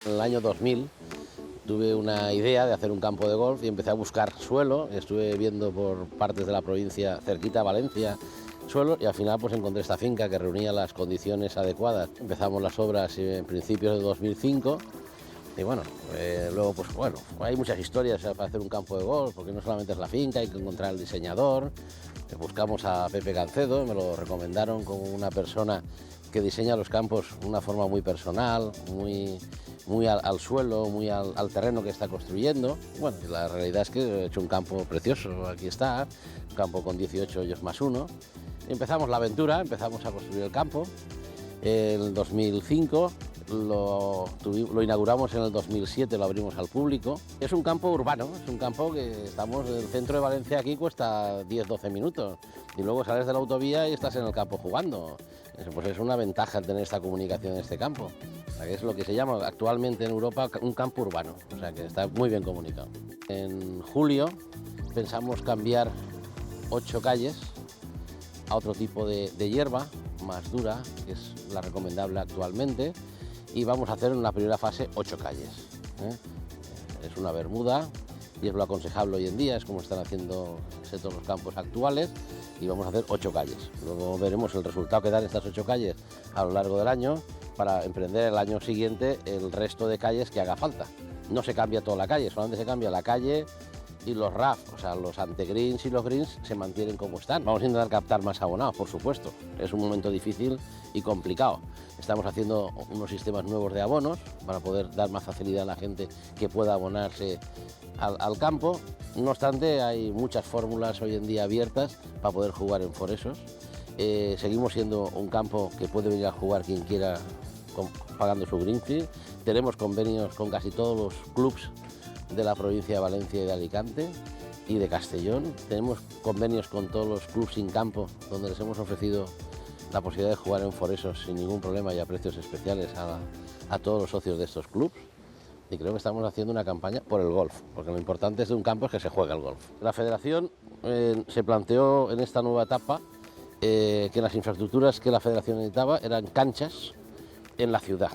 En el año 2000 tuve una idea de hacer un campo de golf y empecé a buscar suelo. Estuve viendo por partes de la provincia, cerquita a Valencia, suelo, y al final pues encontré esta finca que reunía las condiciones adecuadas. Empezamos las obras en principios de 2005 y bueno, luego pues bueno, hay muchas historias para hacer un campo de golf, porque no solamente es la finca, hay que encontrar el diseñador. Buscamos a Pepe Gancedo, me lo recomendaron como una persona que diseña los campos de una forma muy personal, muy al suelo, muy al terreno que está construyendo. Bueno, la realidad es que he hecho un campo precioso, aquí está, un campo con 18 hoyos más uno. Empezamos la aventura, empezamos a construir el campo. En el 2005 lo inauguramos, en el 2007 lo abrimos al público. Es un campo urbano, es un campo que estamos en el centro de Valencia, aquí cuesta 10-12 minutos y luego sales de la autovía y estás en el campo jugando. Pues es una ventaja tener esta comunicación en este campo. O sea, que es lo que se llama actualmente en Europa un campo urbano, o sea que está muy bien comunicado. En julio pensamos cambiar 8 calles a otro tipo de hierba más dura, que es la recomendable actualmente, y vamos a hacer en la primera fase 8 calles. Es una bermuda y es lo aconsejable hoy en día, es como están haciendo todos los campos actuales, y vamos a hacer 8 calles. Luego veremos el resultado que dan estas 8 calles a lo largo del año para emprender el año siguiente el resto de calles que haga falta. No se cambia toda la calle, solamente se cambia la calle y los RAF, o sea, los antegreens y los greens se mantienen como están. Vamos a intentar captar más abonados, por supuesto. Es un momento difícil y complicado. Estamos haciendo unos sistemas nuevos de abonos para poder dar más facilidad a la gente que pueda abonarse al campo. No obstante, hay muchas fórmulas hoy en día abiertas para poder jugar en foresos. Seguimos siendo un campo que puede venir a jugar quien quiera pagando su green fee. Tenemos convenios con casi todos los clubs de la provincia de Valencia y de Alicante y de Castellón. Tenemos convenios con todos los clubs sin campo, donde les hemos ofrecido la posibilidad de jugar en foresos sin ningún problema y a precios especiales a todos los socios de estos clubs. Y creo que estamos haciendo una campaña por el golf, porque lo importante de un campo es que se juegue al golf. La federación se planteó en esta nueva etapa que las infraestructuras que la federación necesitaba eran canchas en la ciudad.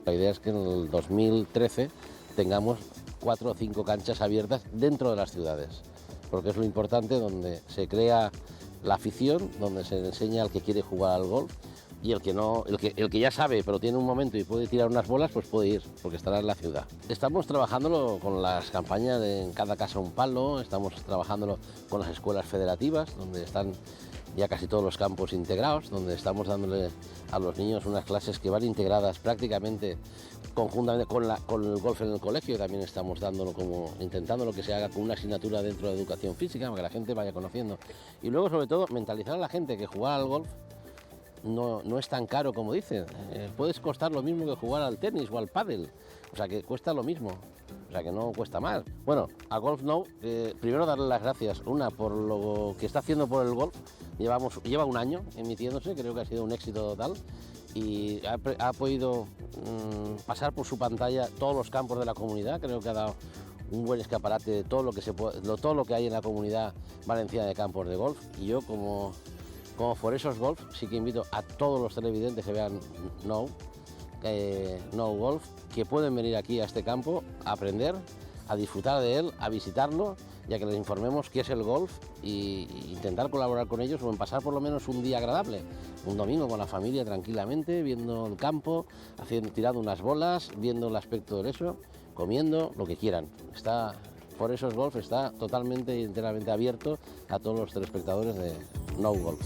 La idea es que en el 2013 tengamos 4 o 5 canchas abiertas dentro de las ciudades, porque es lo importante, donde se crea la afición, donde se enseña al que quiere jugar al golf, y el que ya sabe pero tiene un momento y puede tirar unas bolas, pues puede ir, porque estará en la ciudad. Estamos trabajándolo con las campañas de En cada casa un palo, estamos trabajándolo con las escuelas federativas, donde están ya casi todos los campos integrados, donde estamos dándole a los niños unas clases que van integradas prácticamente conjuntamente con el golf en el colegio. También estamos dándolo intentándolo que se haga con una asignatura dentro de educación física, para que la gente vaya conociendo. Y luego, sobre todo, mentalizar a la gente que jugar al golf no es tan caro como dicen. Puedes costar lo mismo que jugar al tenis o al pádel, o sea que cuesta lo mismo, o sea que no cuesta más. Bueno, a Golf Now, primero darle las gracias, una, por lo que está haciendo por el golf. Lleva un año emitiéndose, creo que ha sido un éxito total, y ha podido pasar por su pantalla todos los campos de la comunidad. Creo que ha dado un buen escaparate de todo todo lo que hay en la comunidad valenciana de campos de golf, y yo como Foresos Golf sí que invito a todos los televidentes que vean Now Golf, que pueden venir aquí a este campo a aprender, a disfrutar de él, a visitarlo, ya que les informemos qué es el golf, e intentar colaborar con ellos, o en pasar por lo menos un día agradable, un domingo con la familia tranquilamente, viendo el campo, tirando unas bolas, viendo el aspecto de eso, comiendo, lo que quieran. Foresos Golf está totalmente y enteramente abierto a todos los telespectadores de Now Golf.